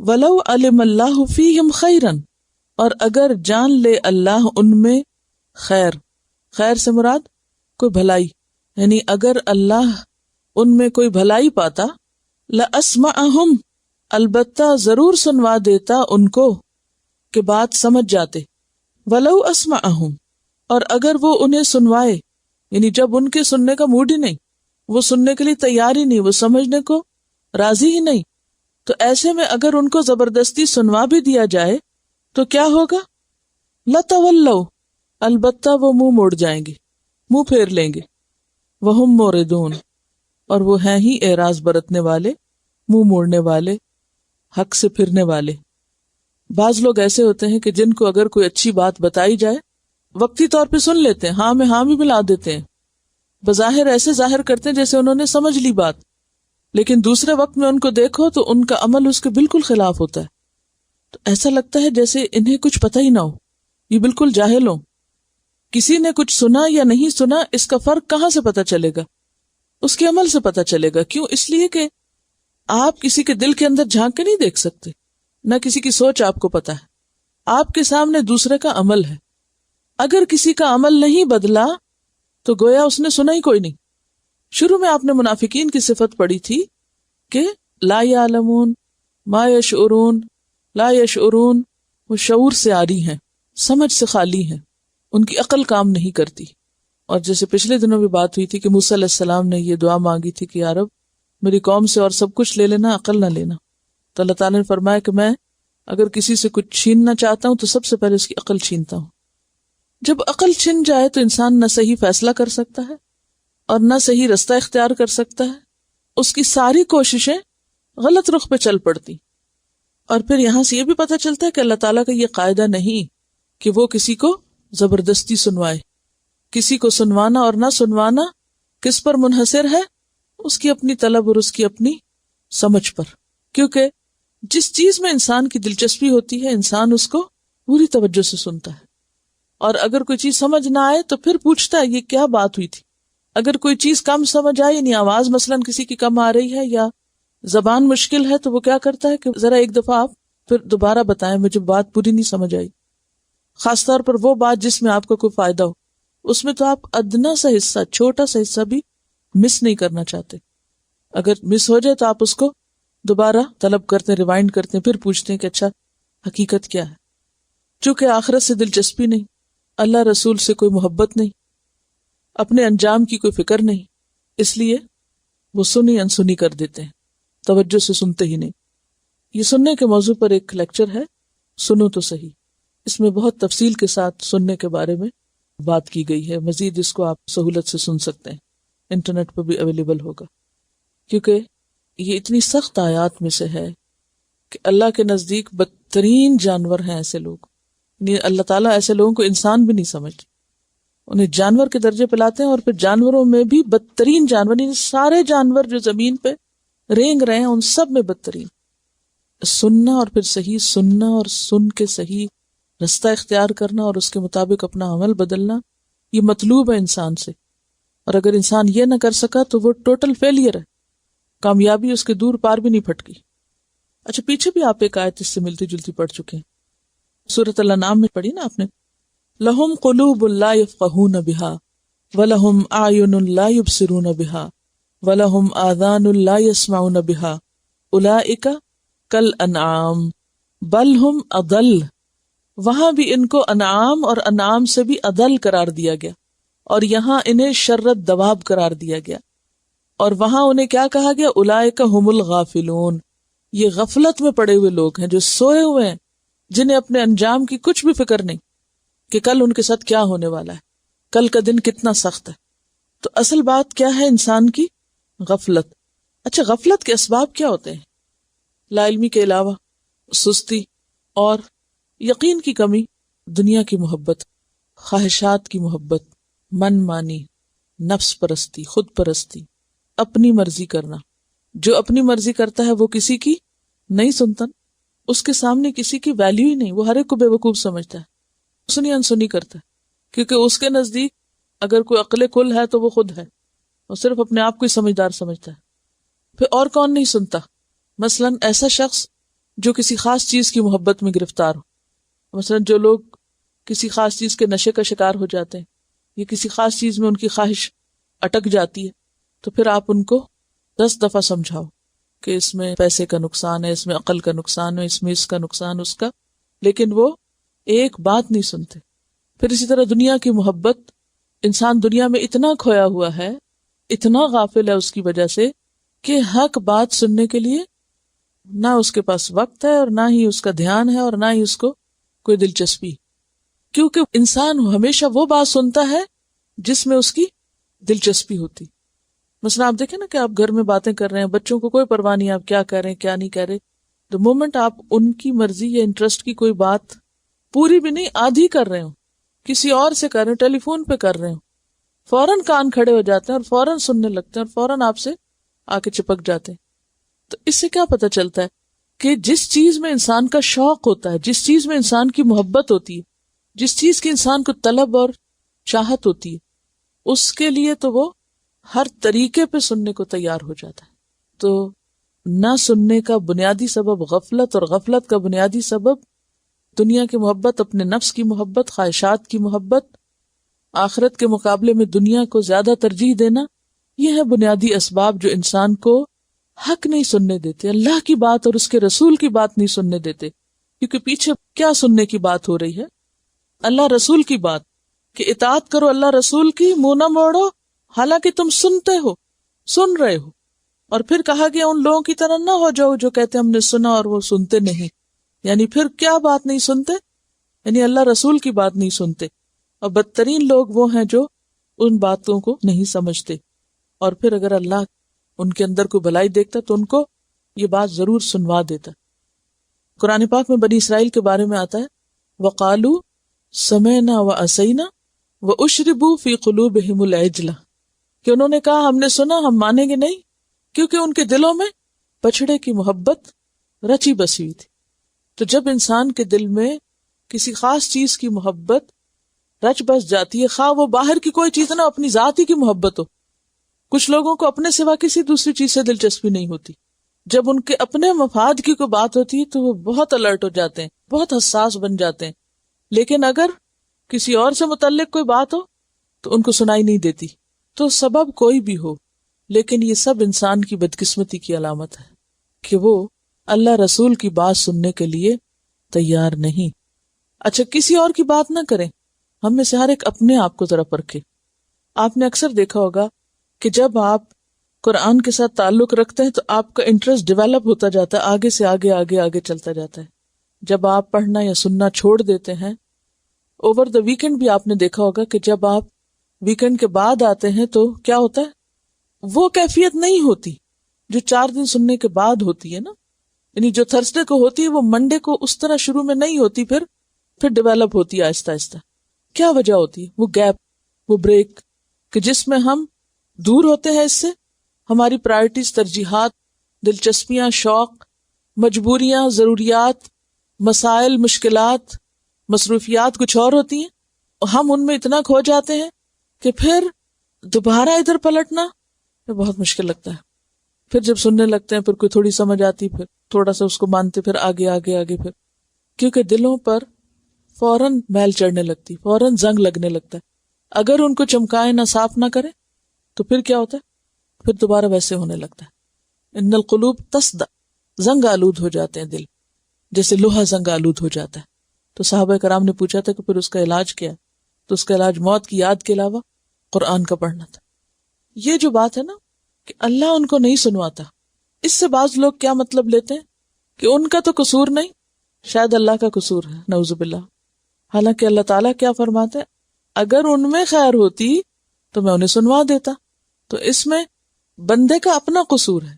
وَلَوْ عَلِمَ اللَّهُ فِيهِمْ خَيْرًا، اور اگر جان لے اللہ ان میں خیر، خیر سے مراد کوئی بھلائی، یعنی اگر اللہ ان میں کوئی بھلائی پاتا، لَأَسْمَعَهُمْ، البتہ ضرور سنوا دیتا ان کو کہ بات سمجھ جاتے، وَلَوْ أَسْمَعَهُمْ، اور اگر وہ انہیں سنوائے، یعنی جب ان کے سننے کا موڈ ہی نہیں، وہ سننے کے لیے تیار ہی نہیں، وہ سمجھنے کو راضی ہی نہیں، تو ایسے میں اگر ان کو زبردستی سنوا بھی دیا جائے تو کیا ہوگا؟ لَتَوَلَّوْا، البتہ وہ منہ موڑ جائیں گے، منہ پھیر لیں گے، وَهُمْ مُعْرِضُونَ، اور وہ ہیں ہی اعراض برتنے والے، منہ موڑنے والے، حق سے پھرنے والے۔ بعض لوگ ایسے ہوتے ہیں کہ جن کو اگر کوئی اچھی بات بتائی جائے وقتی طور پہ سن لیتے ہیں، ہاں میں ہاں بھی ملا دیتے ہیں، بظاہر ایسے ظاہر کرتے ہیں جیسے انہوں نے سمجھ لی بات، لیکن دوسرے وقت میں ان کو دیکھو تو ان کا عمل اس کے بالکل خلاف ہوتا ہے، تو ایسا لگتا ہے جیسے انہیں کچھ پتہ ہی نہ ہو، یہ بالکل جاہل ہوں۔ کسی نے کچھ سنا یا نہیں سنا، اس کا فرق کہاں سے پتہ چلے گا؟ اس کے عمل سے پتہ چلے گا۔ کیوں؟ اس لیے کہ آپ کسی کے دل کے اندر جھانک کے نہیں دیکھ سکتے، نہ کسی کی سوچ آپ کو پتہ ہے، آپ کے سامنے دوسرے کا عمل ہے۔ اگر کسی کا عمل نہیں بدلا تو گویا اس نے سنا ہی کوئی نہیں۔ شروع میں آپ نے منافقین کی صفت پڑھی تھی کہ لا یعلمون ما یشعرون، لا یشعرون، وہ شعور سے عاری ہیں، سمجھ سے خالی ہیں، ان کی عقل کام نہیں کرتی۔ اور جیسے پچھلے دنوں بھی بات ہوئی تھی کہ موسیٰ علیہ السلام نے یہ دعا مانگی تھی کہ یا رب میری قوم سے اور سب کچھ لے لینا، عقل نہ لینا، تو اللہ تعالیٰ نے فرمایا کہ میں اگر کسی سے کچھ چھیننا چاہتا ہوں تو سب سے پہلے اس کی عقل چھینتا ہوں۔ جب عقل چھن جائے تو انسان نہ صحیح فیصلہ کر سکتا ہے اور نہ صحیح رستہ اختیار کر سکتا ہے، اس کی ساری کوششیں غلط رخ پہ چل پڑتی۔ اور پھر یہاں سے یہ بھی پتہ چلتا ہے کہ اللہ تعالیٰ کا یہ قاعدہ نہیں کہ وہ کسی کو زبردستی سنوائے، کسی کو سنوانا اور نہ سنوانا کس پر منحصر ہے؟ اس کی اپنی طلب اور اس کی اپنی سمجھ پر، کیونکہ جس چیز میں انسان کی دلچسپی ہوتی ہے انسان اس کو پوری توجہ سے سنتا ہے، اور اگر کوئی چیز سمجھ نہ آئے تو پھر پوچھتا ہے یہ کیا بات ہوئی تھی۔ اگر کوئی چیز کم سمجھ آئے، یعنی آواز مثلاً کسی کی کم آ رہی ہے یا زبان مشکل ہے، تو وہ کیا کرتا ہے کہ ذرا ایک دفعہ آپ پھر دوبارہ بتائیں، مجھے بات پوری نہیں سمجھ آئی۔ خاص طور پر وہ بات جس میں آپ کو کوئی فائدہ ہو، اس میں تو آپ ادنا سا حصہ، چھوٹا سا حصہ بھی مس نہیں کرنا چاہتے۔ اگر مس ہو جائے تو آپ اس کو دوبارہ طلب کرتے، ریوائنڈ کرتے، پھر پوچھتے ہیں کہ اچھا حقیقت کیا ہے۔ چونکہ آخرت سے دلچسپی نہیں، اللہ رسول سے کوئی محبت نہیں، اپنے انجام کی کوئی فکر نہیں، اس لیے وہ سنی انسنی کر دیتے ہیں، توجہ سے سنتے ہی نہیں۔ یہ سننے کے موضوع پر ایک لیکچر ہے، سنو تو صحیح، اس میں بہت تفصیل کے ساتھ سننے کے بارے میں بات کی گئی ہے۔ مزید اس کو آپ سہولت سے سن سکتے ہیں، انٹرنیٹ پر بھی اویلیبل ہوگا، کیونکہ یہ اتنی سخت آیات میں سے ہے کہ اللہ کے نزدیک بدترین جانور ہیں ایسے لوگ، یعنی اللہ تعالیٰ ایسے لوگوں کو انسان بھی نہیں سمجھتے، انہیں جانور کے درجے پہ لاتے ہیں، اور پھر جانوروں میں بھی بدترین جانور، یعنی سارے جانور جو زمین پہ رینگ رہے ہیں ان سب میں بدترین۔ سننا اور پھر صحیح سننا اور سن کے صحیح رستہ اختیار کرنا اور اس کے مطابق اپنا عمل بدلنا، یہ مطلوب ہے انسان سے، اور اگر انسان یہ نہ کر سکا تو وہ ٹوٹل فیلئر ہے، کامیابی اس کے دور پار بھی نہیں پھٹکی۔ اچھا، پیچھے بھی آپ ایک آیت اس سے ملتی جلتی پڑھ چکے ہیں، سورۃ الانعام میں پڑھی نا آپ نے، لَهُمْ قُلُوبٌ لَا يَفْقَهُونَ بِهَا وَلَهُمْ أَعْيُنٌ لَا يُبْصِرُونَ بِهَا وَلَهُمْ آذَانٌ لَا يَسْمَعُونَ بِهَا أُولَئِكَ كَالْأَنْعَامِ بَلْ هُمْ أَضَلُّ۔ وہاں بھی ان کو انعام اور انعام سے بھی اضل قرار دیا گیا، اور یہاں انہیں شرت دواب قرار دیا گیا، اور وہاں انہیں کیا کہا گیا؟ اولئک هم الغافلون، یہ غفلت میں پڑے ہوئے لوگ ہیں جو سوئے ہوئے ہیں، جنہیں اپنے انجام کی کچھ بھی فکر نہیں کہ کل ان کے ساتھ کیا ہونے والا ہے، کل کا دن کتنا سخت ہے۔ تو اصل بات کیا ہے انسان کی؟ غفلت۔ اچھا، غفلت کے اسباب کیا ہوتے ہیں؟ لا علمی کے علاوہ سستی اور یقین کی کمی، دنیا کی محبت، خواہشات کی محبت، من مانی، نفس پرستی، خود پرستی، اپنی مرضی کرنا۔ جو اپنی مرضی کرتا ہے وہ کسی کی نہیں سنتا، اس کے سامنے کسی کی ویلیو ہی نہیں، وہ ہر ایک کو بے وقوف سمجھتا ہے، سنی انسنی کرتا ہے، کیونکہ اس کے نزدیک اگر کوئی عقل کل ہے تو وہ خود ہے، وہ صرف اپنے آپ کو ہی سمجھدار سمجھتا ہے۔ پھر اور کون نہیں سنتا؟ مثلاً ایسا شخص جو کسی خاص چیز کی محبت میں گرفتار ہو. مثلا جو لوگ کسی خاص چیز کے نشے کا شکار ہو جاتے ہیں یا کسی خاص چیز میں ان کی خواہش اٹک جاتی ہے، تو پھر آپ ان کو 10 دفعہ سمجھاؤ کہ اس میں پیسے کا نقصان ہے، اس میں عقل کا نقصان ہے، اس میں اس کا نقصان، اس کا، لیکن وہ ایک بات نہیں سنتے. پھر اسی طرح دنیا کی محبت، انسان دنیا میں اتنا کھویا ہوا ہے، اتنا غافل ہے اس کی وجہ سے کہ حق بات سننے کے لیے نہ اس کے پاس وقت ہے اور نہ ہی اس کا دھیان ہے اور نہ ہی اس کو کوئی دلچسپی، کیونکہ انسان ہمیشہ وہ بات سنتا ہے جس میں اس کی دلچسپی ہوتی. مثلا آپ دیکھیں نا کہ آپ گھر میں باتیں کر رہے ہیں، بچوں کو کوئی پرواہ نہیں آپ کیا کہہ رہے ہیں کیا نہیں کہہ رہے. دا مومنٹ آپ ان کی مرضی یا انٹرسٹ کی کوئی بات پوری بھی نہیں آدھی کر رہے ہو، کسی اور سے کر رہے ہو، ٹیلی فون پہ کر رہے ہو، فوراً کان کھڑے ہو جاتے ہیں اور فوراً سننے لگتے ہیں اور فوراً آپ سے آ کے چپک جاتے ہیں. تو اس سے کیا پتہ چلتا ہے کہ جس چیز میں انسان کا شوق ہوتا ہے، جس چیز میں انسان کی محبت ہوتی ہے، جس چیز کی انسان کو طلب اور چاہت ہوتی ہے، اس کے لیے تو وہ ہر طریقے پہ سننے کو تیار ہو جاتا ہے. تو نہ سننے کا بنیادی سبب غفلت، اور غفلت کا بنیادی سبب دنیا کی محبت، اپنے نفس کی محبت، خواہشات کی محبت، آخرت کے مقابلے میں دنیا کو زیادہ ترجیح دینا. یہ ہے بنیادی اسباب جو انسان کو حق نہیں سننے دیتے، اللہ کی بات اور اس کے رسول کی بات نہیں سننے دیتے. کیونکہ پیچھے کیا سننے کی بات ہو رہی ہے؟ اللہ رسول کی بات، کہ اطاعت کرو اللہ رسول کی، منہ نہ موڑو حالانکہ تم سنتے ہو، سن رہے ہو. اور پھر کہا گیا ان لوگوں کی طرح نہ ہو جاؤ جو کہتے ہم نے سنا اور وہ سنتے نہیں. یعنی پھر کیا بات نہیں سنتے؟ یعنی اللہ رسول کی بات نہیں سنتے. اور بدترین لوگ وہ ہیں جو ان باتوں کو نہیں سمجھتے، اور پھر اگر اللہ ان کے اندر کوئی بھلائی دیکھتا تو ان کو یہ بات ضرور سنوا دیتا. قرآن پاک میں بنی اسرائیل کے بارے میں آتا ہے وَقَالُوا سَمِعْنَا وَعَصَيْنَا وَأُشْرِبُوا فِي قُلُوبِهِمُ الْعِجْلَ، کہ انہوں نے کہا ہم نے سنا ہم مانیں گے نہیں، کیونکہ ان کے دلوں میں بچڑے کی محبت رچی بسی ہوئی تھی. تو جب انسان کے دل میں کسی خاص چیز کی محبت رچ بس جاتی ہے، خواہ وہ باہر کی کوئی چیز نہ، اپنی ذات ہی کی محبت ہو. کچھ لوگوں کو اپنے سوا کسی دوسری چیز سے دلچسپی نہیں ہوتی. جب ان کے اپنے مفاد کی کوئی بات ہوتی ہے تو وہ بہت الرٹ ہو جاتے ہیں، بہت حساس بن جاتے ہیں. لیکن اگر کسی اور سے متعلق کوئی بات ہو تو ان کو سنائی نہیں دیتی. تو سبب کوئی بھی ہو، لیکن یہ سب انسان کی بدقسمتی کی علامت ہے کہ وہ اللہ رسول کی بات سننے کے لیے تیار نہیں. اچھا، کسی اور کی بات نہ کریں، ہم میں سے ہر ایک اپنے آپ کو ذرا پرکھے. آپ نے اکثر دیکھا ہوگا کہ جب آپ قرآن کے ساتھ تعلق رکھتے ہیں تو آپ کا انٹرسٹ ڈیولپ ہوتا جاتا ہے، آگے سے آگے آگے آگے چلتا جاتا ہے. جب آپ پڑھنا یا سننا چھوڑ دیتے ہیں، اوور دا ویکنڈ بھی آپ نے دیکھا ہوگا کہ جب آپ ویکنڈ کے بعد آتے ہیں تو کیا ہوتا ہے، وہ کیفیت نہیں ہوتی جو 4 دن سننے کے بعد ہوتی ہے نا. یعنی جو تھرسڈے کو ہوتی ہے وہ منڈے کو اس طرح شروع میں نہیں ہوتی، پھر ڈیولپ ہوتی ہے آہستہ آہستہ. کیا وجہ ہوتی ہے؟ وہ گیپ، وہ بریک، کہ جس میں ہم دور ہوتے ہیں اس سے. ہماری پرائرٹیز، ترجیحات، دلچسپیاں، شوق، مجبوریاں، ضروریات، مسائل، مشکلات، مصروفیات کچھ اور ہوتی ہیں. ہم ان میں اتنا کھو جاتے ہیں کہ پھر دوبارہ ادھر پلٹنا بہت مشکل لگتا ہے. پھر جب سننے لگتے ہیں، پھر کوئی تھوڑی سمجھ آتی، پھر تھوڑا سا اس کو مانتے، پھر آگے آگے آگے، پھر کیونکہ دلوں پر فوراً میل چڑھنے لگتی، فوراً زنگ لگنے لگتا ہے. اگر ان کو چمکائے نہ، صاف نہ کرے تو پھر کیا ہوتا ہے، پھر دوبارہ ویسے ہونے لگتا ہے. ان القلوب تصدع، زنگ آلود ہو جاتے ہیں دل، جیسے لوہا زنگ آلود ہو جاتا ہے. تو صحابہ کرام نے پوچھا تھا کہ پھر اس کا علاج کیا ہے؟ تو اس کا علاج موت کی یاد کے علاوہ قرآن کا پڑھنا تھا. یہ جو بات ہے نا کہ اللہ ان کو نہیں سنواتا، اس سے بعض لوگ کیا مطلب لیتے ہیں کہ ان کا تو قصور نہیں، شاید اللہ کا قصور ہے، نعوذ باللہ. حالانکہ اللہ تعالیٰ کیا فرماتے ہیں، اگر ان میں خیر ہوتی تو میں انہیں سنوا دیتا. تو اس میں بندے کا اپنا قصور ہے،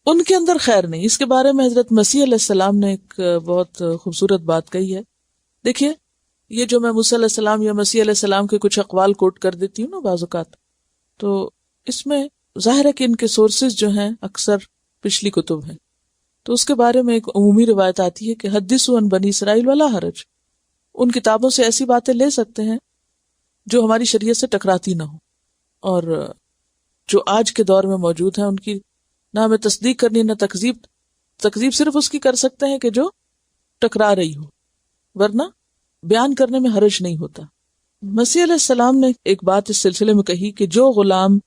ان کے اندر خیر نہیں. اس کے بارے میں حضرت مسیح علیہ السلام نے ایک بہت خوبصورت بات کہی ہے. دیکھیے، یہ جو میں موسیٰ علیہ السلام یا مسیح علیہ السلام کے کچھ اقوال کوٹ کر دیتی ہوں نا بعض اوقات، تو اس میں ظاہر ہے کہ ان کے سورسز جو ہیں اکثر پچھلی کتب ہیں. تو اس کے بارے میں ایک عمومی روایت آتی ہے کہ حدثوا عن بنی اسرائیل ولا حرج، ان کتابوں سے ایسی باتیں لے سکتے ہیں جو ہماری شریعت سے ٹکراتی نہ ہو، اور جو آج کے دور میں موجود ہیں ان کی نہ ہمیں تصدیق کرنی نہ تکذیب. تکذیب صرف اس کی کر سکتے ہیں کہ جو ٹکرا رہی ہو، ورنہ بیان کرنے میں حرج نہیں ہوتا۔ مسیح علیہ السلام نے ایک بات اس سلسلے میں کہی کہ جو غلام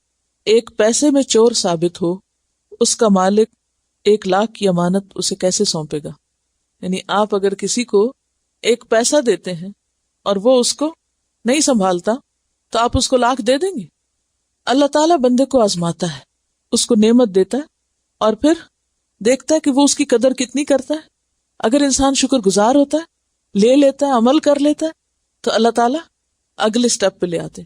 ایک پیسے میں چور ثابت ہو، اس کا مالک 1,00,000 کی امانت اسے کیسے سونپے گا؟ یعنی آپ اگر کسی کو ایک پیسہ دیتے ہیں اور وہ اس کو نہیں سنبھالتا تو آپ اس کو 1,00,000 دے دیں گے؟ اللہ تعالیٰ بندے کو آزماتا ہے، اس کو نعمت دیتا ہے اور پھر دیکھتا ہے کہ وہ اس کی قدر کتنی کرتا ہے۔ اگر انسان شکر گزار ہوتا ہے، لے لیتا ہے، عمل کر لیتا ہے، تو اللہ تعالیٰ اگلے سٹیپ پہ لے آتے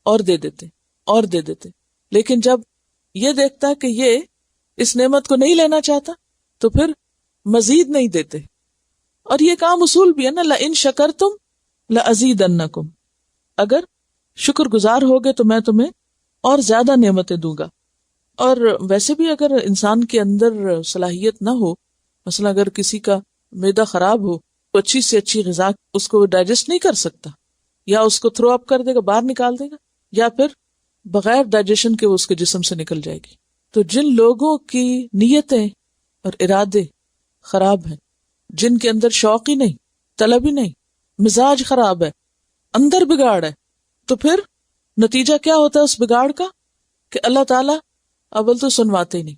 اور دے دیتے اور دے دیتے۔ لیکن جب یہ دیکھتا ہے کہ یہ اس نعمت کو نہیں لینا چاہتا تو پھر مزید نہیں دیتے۔ اور یہ کام اصول بھی ہے نا، لَإِن شَكَرْتُمْ لَأَزِيدَنَّكُمْ، اگر شکر گزار ہوگے تو میں تمہیں اور زیادہ نعمتیں دوں گا۔ اور ویسے بھی اگر انسان کے اندر صلاحیت نہ ہو، مثلا اگر کسی کا معدہ خراب ہو تو اچھی سے اچھی غذا اس کو ڈائجسٹ نہیں کر سکتا، یا اس کو تھرو اپ کر دے گا، باہر نکال دے گا، یا پھر بغیر ڈائجیشن کے وہ اس کے جسم سے نکل جائے گی۔ تو جن لوگوں کی نیتیں اور ارادے خراب ہیں، جن کے اندر شوق ہی نہیں، طلب ہی نہیں، مزاج خراب ہے، اندر بگاڑ ہے، تو پھر نتیجہ کیا ہوتا ہے اس بگاڑ کا؟ کہ اللہ تعالیٰ اول تو سنواتے ہی نہیں،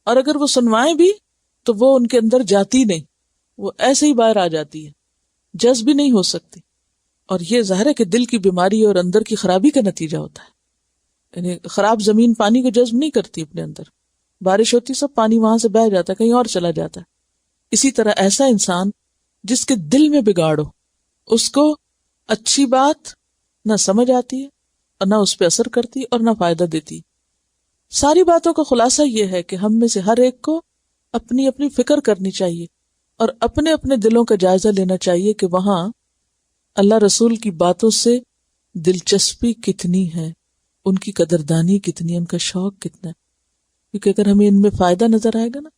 اور اگر وہ سنوائیں بھی تو وہ ان کے اندر جاتی نہیں، وہ ایسے ہی باہر آ جاتی ہے، جذب بھی نہیں ہو سکتی۔ اور یہ ظاہر ہے کہ دل کی بیماری اور اندر کی خرابی کا نتیجہ ہوتا ہے۔ یعنی خراب زمین پانی کو جذب نہیں کرتی اپنے اندر، بارش ہوتی سب پانی وہاں سے بہہ جاتا ہے، کہیں اور چلا جاتا ہے۔ اسی طرح ایسا انسان جس کے دل میں بگاڑ ہو، اس کو اچھی بات نہ سمجھ آتی ہے اور نہ اس پہ اثر کرتی اور نہ فائدہ دیتی۔ ساری باتوں کا خلاصہ یہ ہے کہ ہم میں سے ہر ایک کو اپنی اپنی فکر کرنی چاہیے اور اپنے اپنے دلوں کا جائزہ لینا چاہیے کہ وہاں اللہ رسول کی باتوں سے دلچسپی کتنی ہے، ان کی قدردانی کتنی ہے، ان کا شوق کتنا ہے۔ کیونکہ اگر ہمیں ان میں فائدہ نظر آئے گا نا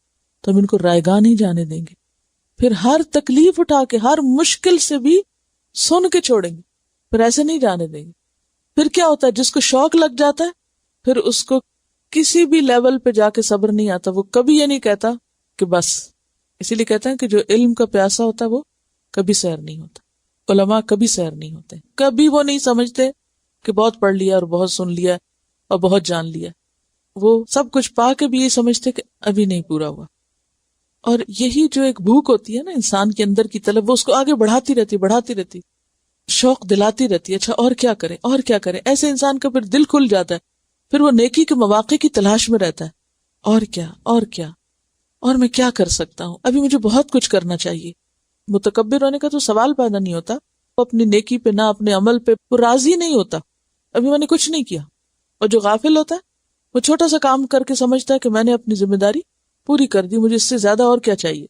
تو ہم ان کو رائگاں نہیں جانے دیں گے، پھر ہر تکلیف اٹھا کے، ہر مشکل سے بھی سن کے چھوڑیں گے، پھر ایسے نہیں جانے دیں گے۔ پھر کیا ہوتا ہے، جس کو شوق لگ جاتا ہے پھر اس کو کسی بھی لیول پہ جا کے صبر نہیں آتا، وہ کبھی یہ نہیں کہتا کہ بس۔ اسی لیے کہتے ہیں کہ جو علم کا پیاسا ہوتا ہے وہ کبھی سیر نہیں ہوتا، علماء کبھی سیر نہیں ہوتے، کبھی وہ نہیں سمجھتے کہ بہت پڑھ لیا اور بہت سن لیا اور بہت جان لیا، وہ سب کچھ پا کے بھی یہ سمجھتے کہ ابھی نہیں پورا ہوا۔ اور یہی جو ایک بھوک ہوتی ہے نا انسان کے اندر کی طلب، وہ اس کو آگے بڑھاتی رہتی، شوق دلاتی رہتی ہے، اچھا اور کیا کرے اور کیا کرے۔ ایسے انسان کا پھر دل کھل جاتا ہے، پھر وہ نیکی کے مواقع کی تلاش میں رہتا ہے، اور کیا اور کیا، اور میں کیا کر سکتا ہوں، ابھی مجھے بہت کچھ کرنا چاہیے۔ متکبر ہونے کا تو سوال پیدا نہیں ہوتا، وہ اپنی نیکی پہ نہ اپنے عمل پہ وہ راضی نہیں ہوتا، ابھی میں نے کچھ نہیں کیا۔ اور جو غافل ہوتا ہے وہ چھوٹا سا کام کر کے سمجھتا ہے کہ میں نے اپنی ذمہ داری پوری کر دی، مجھے اس سے زیادہ اور کیا چاہیے۔